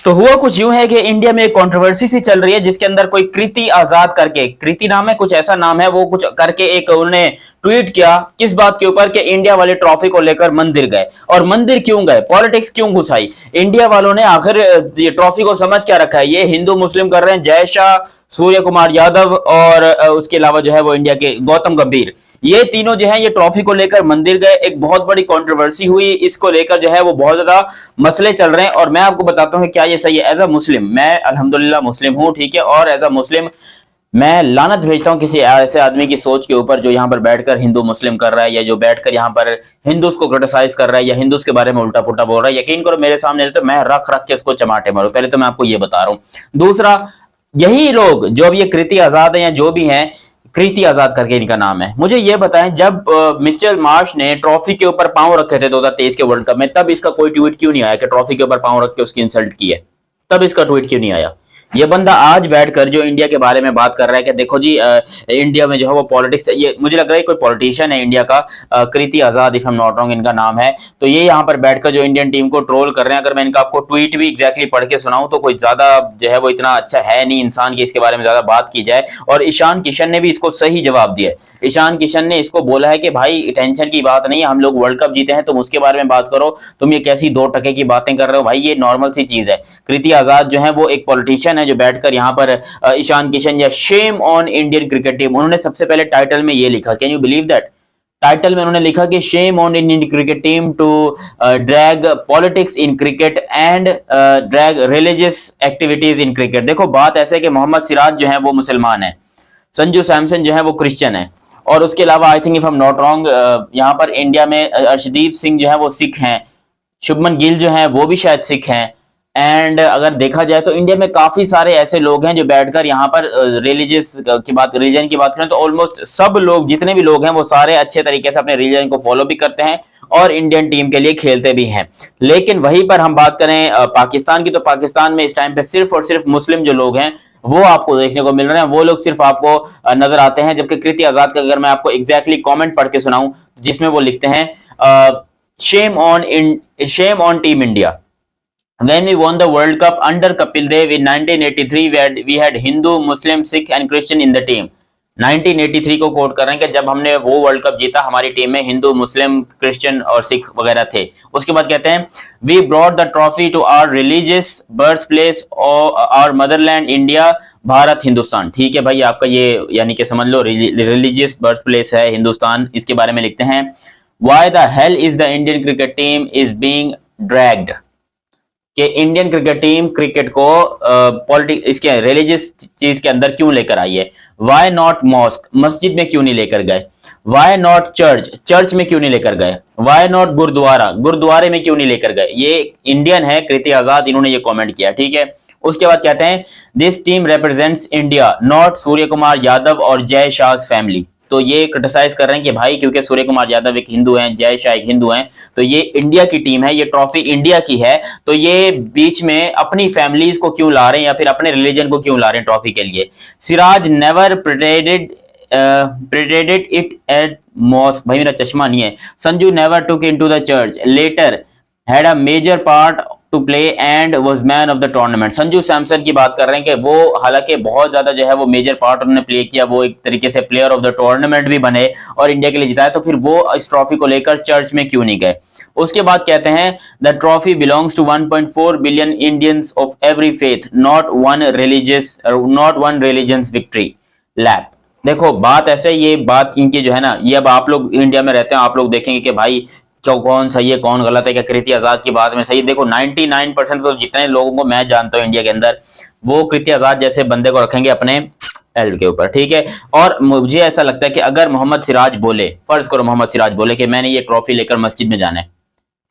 तो हुआ कुछ यूं है कि इंडिया में एक कंट्रोवर्सी सी चल रही है जिसके अंदर कोई कृति आजाद करके, कृति नाम है, कुछ ऐसा नाम है, वो कुछ करके एक उन्होंने ट्वीट किया किस बात के ऊपर कि इंडिया वाले ट्रॉफी को लेकर मंदिर गए। और मंदिर क्यों गए, पॉलिटिक्स क्यों घुसाई इंडिया वालों ने, आखिर ये ट्रॉफी को समझ क्या रखा है, ये हिंदू मुस्लिम कर रहे हैं, जय शाह, सूर्य कुमार यादव और उसके अलावा जो है वो इंडिया के गौतम गंभीर, ये तीनों जो है ये ट्रॉफी को लेकर मंदिर गए। एक बहुत बड़ी कंट्रोवर्सी हुई, इसको लेकर जो है वो बहुत ज्यादा मसले चल रहे हैं और मैं आपको बताता हूं कि क्या ये सही है। एज अ मुस्लिम, मैं अल्हम्दुलिल्लाह मुस्लिम हूं, ठीक है, और एज अ मुस्लिम मैं लानत भेजता हूं किसी ऐसे आदमी की सोच के ऊपर जो यहाँ पर बैठकर हिंदू मुस्लिम कर रहा है, या जो बैठकर यहाँ पर हिंदूज को क्रिटिसाइज कर रहा है, या हिंदूज के बारे में उल्टा पुल्टा बोल रहा है। यकीन करो मेरे सामने तो मैं रख रख के उसको चमाटे मारूं। पहले तो मैं आपको ये बता रहा हूं। दूसरा, यही लोग जो अब ये कृति आजाद है या जो भी हैं, कृति आजाद करके इनका नाम है, मुझे ये बताएं जब मिचेल मार्श ने ट्रॉफी के ऊपर पांव रखे थे 2023 के वर्ल्ड कप में, तब इसका कोई ट्वीट क्यों नहीं आया कि ट्रॉफी के ऊपर पांव रख के उसकी इंसल्ट की है? तब इसका ट्वीट क्यों नहीं आया? ये बंदा आज बैठकर जो इंडिया के बारे में बात कर रहा है कि देखो जी इंडिया में जो है वो पॉलिटिक्स, ये मुझे लग रहा है कोई पॉलिटिशियन है इंडिया का, Kirti Azad if I am not wrong इनका नाम है। तो ये यहाँ पर बैठकर जो इंडियन टीम को ट्रोल कर रहे हैं, अगर मैं इनका आपको ट्वीट भी एग्जैक्टली पढ़ के सुनाऊं तो कोई ज्यादा जो है वो इतना अच्छा है नहीं इंसान की इसके बारे में ज्यादा बात की जाए। और ईशान किशन ने भी इसको सही जवाब दिया है। ईशान किशन ने इसको बोला है कि भाई टेंशन की बात नहीं है, हम लोग वर्ल्ड कप जीते हैं, तुम उसके बारे में बात करो, तुम ये कैसी 2 टके की बातें कर रहे हो भाई, ये नॉर्मल सी चीज है। कृति आजाद जो है वो एक पॉलिटिशियन है जो बैठकर यहाँ पर ईशान किशन या shame on Indian cricket team, उन्होंने सबसे पहले टाइटल में ये लिखा, can you believe that? Title में उन्होंने लिखा कि shame on Indian cricket team to drag politics in cricket and drag religious activities in cricket. देखो बात ऐसे कि मोहम्मद सिराज जो है वो मुसलमान है, संजू सैमसन जो है वो क्रिश्चियन है, और उसके अलावा I think if I am not wrong यहाँ पर इंडिया में अर्शदीप सिंह जो है वो सिख हैं, शुभमन गिल जो है वो भी शायद सिख हैं। एंड अगर देखा जाए तो इंडिया में काफी सारे ऐसे लोग हैं जो बैठकर यहाँ पर रिलीजियस की बात, रिलीजन की बात करें तो ऑलमोस्ट सब लोग, जितने भी लोग हैं वो सारे अच्छे तरीके से अपने रिलीजन को फॉलो भी करते हैं और इंडियन टीम के लिए खेलते भी हैं। लेकिन वहीं पर हम बात करें पाकिस्तान की, तो पाकिस्तान में इस टाइम पे सिर्फ और सिर्फ मुस्लिम जो लोग हैं वो आपको देखने को मिल रहे हैं, वो लोग सिर्फ आपको नजर आते हैं। जबकि कृति आजाद का अगर मैं आपको एग्जैक्टली कॉमेंट पढ़ के सुनाऊं जिसमें वो लिखते हैं shame on team India, when we won the World Cup under Kapil Dev in 1983 we had Hindu, Muslim, Sikh and Christian in the team। 1983 को कोट कर रहे हैं कि जब हमने वो वर्ल्ड कप जीता हमारी टीम में हिंदू, मुस्लिम, क्रिश्चियन और सिख वगैरह थे। उसके बाद कहते हैं we brought the trophy to our religious birth place और मदरलैंड इंडिया, भारत हिंदुस्तान। ठीक है भाई, आपका ये यानी कि समझ लो रिलीजियस बर्थ प्लेस है हिंदुस्तान। इसके बारे में लिखते हैं why the hell is the Indian cricket team is being dragged, कि इंडियन क्रिकेट टीम क्रिकेट को पॉलिटिक्स, इसके रिलीजियस चीज के अंदर क्यों लेकर आई है। वाई नॉट मॉस्क, मस्जिद में क्यों नहीं लेकर गए। वाई नॉट चर्च, चर्च में क्यों नहीं लेकर गए। वाई नॉट गुरुद्वारा, गुरुद्वारे में क्यों नहीं लेकर गए। ये इंडियन है कृति आजाद, इन्होंने ये कमेंट किया, ठीक है। उसके बाद कहते हैं this team represents India not Surya Kumar Yadav और जय शाह फैमिली। तो ये क्रिटिसाइज कर रहे हैं कि भाई क्योंकि सूर्य कुमार यादव एक हिंदू हैं, जय शाह एक हिंदू हैं, तो ये इंडिया की टीम है, ये ट्रॉफी इंडिया की है, तो ये बीच में अपनी फैमिलीज को क्यों ला रहे हैं या फिर अपने रिलीजन को क्यों ला रहे हैं ट्रॉफी के लिए। Siraj never predated it at mosque, भाई मेरा चश्मा नहीं है। Sanju never took into the church, later had a major part to play and was man of the tournament. Sanju Samson की बात कर रहे हैं कि वो हालांकि बहुत ज्यादा जो है वो मेजर पार्ट उन्होंने प्ले किया, वो एक तरीके से प्लेयर ऑफ द टूर्नामेंट भी बने और इंडिया के लिए जिताया, तो फिर वो इस ट्रॉफी को लेकर चर्च में क्यों नहीं गए। उसके बाद कहते हैं the trophy belongs to 1.4 billion Indians of every faith, not one religious victory lap. देखो बात ऐसे, ये बात इनकी जो है ना, ये अब आप लोग इंडिया में रहते हैं, आप लोग देखेंगे कि भाई कौन सही है कौन गलत है, क्या कृति आजाद की बात में सही। देखो 99% तो जितने लोगों को मैं जानता हूं इंडिया के अंदर, वो कृति आजाद जैसे बंदे को रखेंगे अपने एल्ड के ऊपर, ठीक है। और मुझे ऐसा लगता है कि अगर मोहम्मद सिराज बोले, फर्ज करो मोहम्मद सिराज बोले कि मैंने ये ट्रॉफी लेकर मस्जिद में जाना है,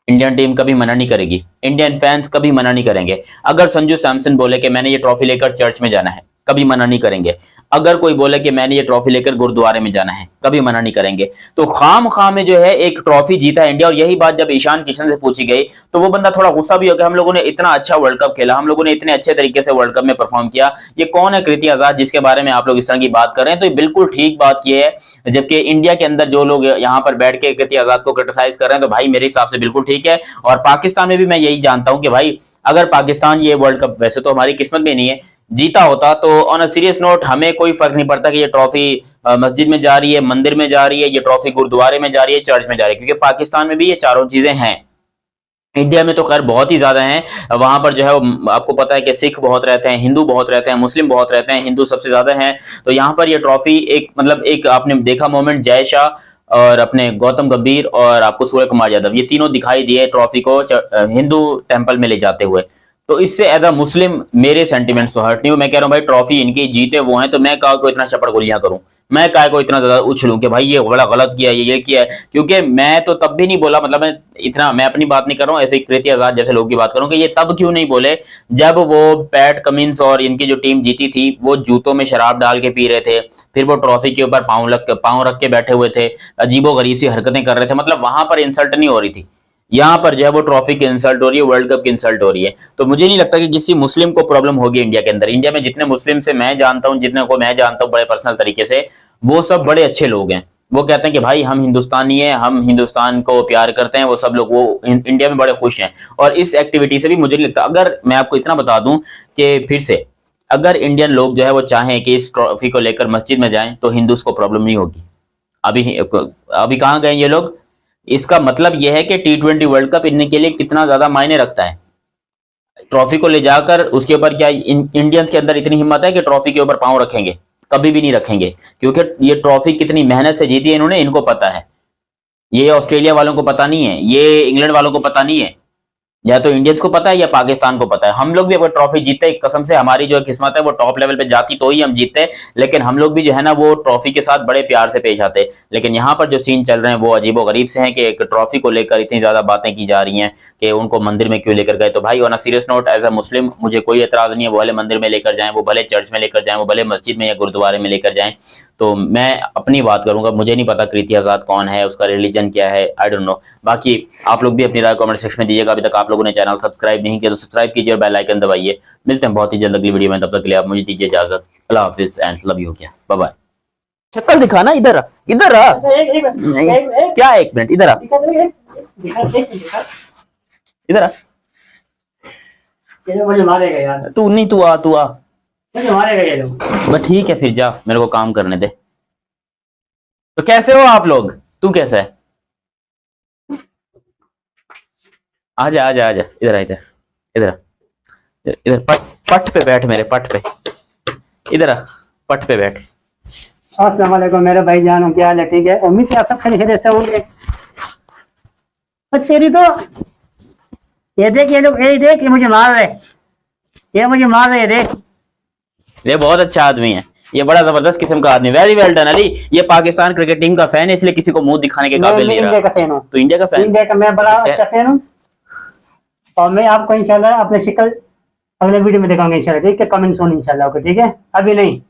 इंडियन टीम कभी मना नहीं करेगी, इंडियन फैंस कभी मना नहीं करेंगे। अगर संजू सैमसन बोले कि मैंने ये ट्रॉफी लेकर चर्च में जाना है, कभी मना नहीं करेंगे। अगर कोई बोले कि मैंने ये ट्रॉफी लेकर गुरुद्वारे में जाना है, कभी मना नहीं करेंगे। तो खाम में जो है एक ट्रॉफी जीता है इंडिया। और यही बात जब ईशान किशन से पूछी गई तो वो बंदा थोड़ा गुस्सा भी हो गया, हम लोगों ने इतना अच्छा वर्ल्ड कप खेला, हम लोगों ने इतने अच्छे तरीके से वर्ल्ड कप में परफॉर्म किया, ये कौन है कृति आजाद जिसके बारे में आप लोग इस तरह की बात कर रहे हैं। तो ये बिल्कुल ठीक बात ये है, जबकि इंडिया के अंदर जो लोग यहाँ पर बैठ के कृति आजाद को क्रिटिसाइज कर रहे हैं तो भाई मेरे हिसाब से बिल्कुल ठीक है। और पाकिस्तान में भी मैं यही जानता हूं कि भाई अगर पाकिस्तान ये वर्ल्ड कप, वैसे तो हमारी किस्मत में नहीं है, जीता होता तो ऑन अ सीरियस नोट हमें कोई फर्क नहीं पड़ता कि ये ट्रॉफी मस्जिद में जा रही है, मंदिर में जा रही है, ये ट्रॉफी गुरुद्वारे में जा रही है, चर्च में जा रही है, क्योंकि पाकिस्तान में भी ये चारों चीजें हैं। इंडिया में तो खैर बहुत ही ज्यादा हैं, वहां पर जो है आपको पता है कि सिख बहुत रहते हैं, हिंदू बहुत रहते हैं, मुस्लिम बहुत रहते हैं, हिंदू सबसे ज्यादा हैं। तो यहाँ पर ये ट्रॉफी एक मतलब एक आपने देखा मोमेंट, जय शाह और अपने गौतम गंभीर और आपको सूर्य कुमार यादव, ये तीनों दिखाई दिए ट्रॉफी को हिंदू टेंपल में ले जाते हुए। तो इससे एज अ मुस्लिम मेरे सेंटिमेंट्स तो हर्ट नहीं हो, मैं कह रहा हूँ भाई ट्रॉफी इनकी जीते वो हैं, तो मैं कहा को इतना शपड़ गोलियां करूं, मैं काय को इतना ज्यादा उछलूं कि भाई ये बड़ा गलत किया, ये किया है, क्योंकि मैं तो तब भी नहीं बोला, मतलब मैं अपनी बात नहीं कर रहा हूँ, ऐसे कृति आजाद जैसे लोग की बात करूँ कि ये तब क्यों नहीं बोले जब वो पैट कमिंस और इनकी जो टीम जीती थी वो जूतों में शराब डाल के पी रहे थे, फिर वो ट्रॉफी के ऊपर पाँव रख के बैठे हुए थे, अजीबो गरीब सी हरकतें कर रहे थे, मतलब वहां पर इंसल्ट नहीं हो रही थी, यहाँ पर जो है वो ट्रॉफी की इंसल्ट हो रही है, वर्ल्ड कप की इंसल्ट हो रही है। तो मुझे नहीं लगता कि किसी मुस्लिम को प्रॉब्लम होगी इंडिया के अंदर। इंडिया में जितने मुस्लिम से मैं जानता हूँ, जितने को मैं जानता हूँ बड़े पर्सनल तरीके से, वो सब बड़े अच्छे लोग हैं। वो कहते हैं कि भाई हम हिंदुस्तानी हैं, हम हिंदुस्तान को प्यार करते हैं, वो सब लोग वो इंडिया में बड़े खुश हैं। और इस एक्टिविटी से भी मुझे नहीं लगता, अगर मैं आपको इतना बता दूं कि फिर से अगर इंडियन लोग जो है वो चाहें कि इस ट्रॉफी को लेकर मस्जिद में जाएं तो हिंदूस को प्रॉब्लम नहीं होगी। अभी अभी कहाँ गए ये लोग? इसका मतलब यह है कि T20 वर्ल्ड कप इनके लिए कितना ज्यादा मायने रखता है। ट्रॉफी को ले जाकर उसके ऊपर क्या इंडियंस के अंदर इतनी हिम्मत है कि ट्रॉफी के ऊपर पांव रखेंगे? कभी भी नहीं रखेंगे, क्योंकि ये ट्रॉफी कितनी मेहनत से जीती है इन्होंने, इनको पता है। ये ऑस्ट्रेलिया वालों को पता नहीं है, ये इंग्लैंड वालों को पता नहीं है, या तो इंडियंस को पता है या पाकिस्तान को पता है। हम लोग भी अगर ट्रॉफी जीतते, कसम से हमारी जो किस्मत है वो टॉप लेवल पे जाती तो ही हम जीतते, लेकिन हम लोग भी जो है ना वो ट्रॉफी के साथ बड़े प्यार से पेश आते। लेकिन यहाँ पर जो सीन चल रहे हैं वो अजीबो गरीब से हैं कि एक ट्रॉफी को लेकर इतनी ज्यादा बातें की जा रही हैं कि उनको मंदिर में क्यों लेकर गए। तो भाई on a serious note, as a Muslim मुझे कोई एतराज नहीं है, वो भले मंदिर में लेकर जाएं, वो भले चर्च में लेकर जाएं, वो भले मस्जिद में या गुरुद्वारे में लेकर जाएं। तो मैं अपनी बात करूंगा, मुझे नहीं पता कृति आजाद कौन है, उसका रिलीजन क्या है, आई डोंट नो। बाकी आप लोग भी अपनी राय कमेंट सेक्शन में दीजिएगा। अभी तक आप लोगों ने चैनल सब्सक्राइब नहीं किया तो सब्सक्राइब कीजिए और बेल आइकन दबाइए। मिलते हैं बहुत ही जल्द अगली वीडियो में, तब तक के लिए आप मुझे दीजिए इजाजत। अल्लाह हाफिज एंड लव यू। क्या बाय बाय। शक्ल दिखाना, इधर आ, इधर आ। क्या एक मिनट, इधर आ, इधर आ। मुझे मारेगा यार। तू नहीं, तू आ, तू आ। मुझे मारेगा ये लोग। बस ठीक है फिर जा, मेरे को काम करने दे। तो कैसे हो आप लोग? तू कैसा है? आजा आजा आजा, इधर आ, इधर इधर इधर पट पे बैठ, मेरे पट पे, इधर आ, पट पे बैठ। अस्सलाम वालेकुम मेरे भाई जानो, क्या हाल है? ठीक है, उम्मीद है आप सब खैरियत से होंगे। तेरी तो ये देख, ये लोग, ये देख, ये मुझे मार रहे, ये मुझे मार रहे, देख। ये बहुत अच्छा आदमी है, ये बड़ा जबरदस्त किस्म का आदमी। Very well done Ali. ये पाकिस्तान क्रिकेट टीम का फैन है, इसलिए किसी को मुंह दिखाने के काबिल नहीं रहा। इंडिया का फैन हूँ। तो इंडिया का फैन? इंडिया का मैं बड़ा अच्छा फैन हूँ, और मैं आपको इंशाल्लाह अपने शिकल अगले वीडियो में दिखाऊंगा इंशाल्लाह, ठीक है? कमिंग सून इंशाल्लाह, ओके, ठीक है? अभी नहीं।